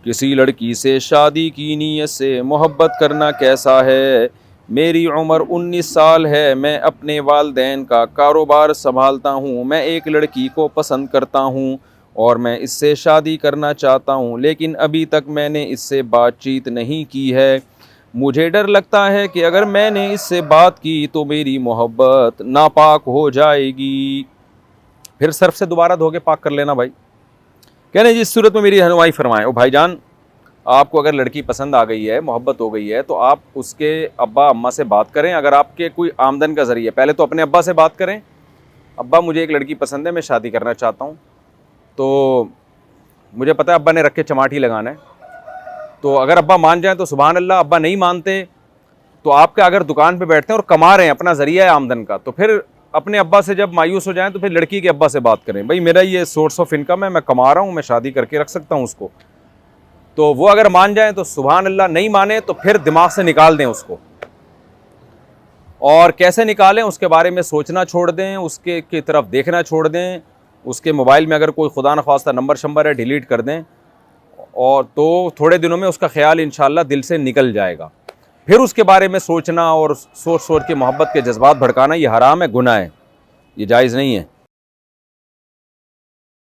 किसी लड़की से शादी की नीयत से मोहब्बत करना कैसा है। मेरी उम्र 19 साल है, मैं अपने वालिदैन का कारोबार संभालता हूँ। मैं एक लड़की को पसंद करता हूँ और मैं इससे शादी करना चाहता हूँ, लेकिन अभी तक मैंने इससे बातचीत नहीं की है। मुझे डर लगता है कि अगर मैंने इससे बात की तो मेरी मोहब्बत नापाक हो जाएगी। फिर सर्फ से दोबारा धो के पाक कर लेना भाई। कहने जिस सूरत में मेरी रहनुमाई फरमाएं। ओ भाईजान, आपको अगर लड़की पसंद आ गई है, मोहब्बत हो गई है, तो आप उसके अब्बा अम्मा से बात करें। अगर आपके कोई आमदन का ज़रिया, पहले तो अपने अब्बा से बात करें, अब्बा मुझे एक लड़की पसंद है, मैं शादी करना चाहता हूँ। तो मुझे पता है अब्बा ने रख के चमाटी लगाना है, तो अगर अब्बा मान जाएँ तो सुभान अल्लाह। अब्बा नहीं मानते तो आपके अगर दुकान पे बैठते हैं और कमा रहे हैं, अपना ज़रिया है आमदन का, तो फिर अपने अब्बा से जब मायूस हो जाएं तो फिर लड़की के अब्बा से बात करें, भाई मेरा ये सोर्स ऑफ इनकम है, मैं कमा रहा हूँ, मैं शादी करके रख सकता हूँ उसको। तो वो अगर मान जाएं तो सुभान अल्लाह, नहीं माने तो फिर दिमाग से निकाल दें उसको। और कैसे निकालें उसके बारे में सोचना छोड़ दें, उसके की तरफ देखना छोड़ दें। उसके मोबाइल में अगर कोई खुदा न ख्वास्ता नंबर शंबर है, डिलीट कर दें, और तो थोड़े दिनों में उसका ख्याल इंशाअल्लाह दिल से निकल जाएगा। फिर उसके बारे में सोचना और सोच सोच के मोहब्बत के जज्बात भड़काना, ये हराम है, गुनाह है, ये जायज़ नहीं है।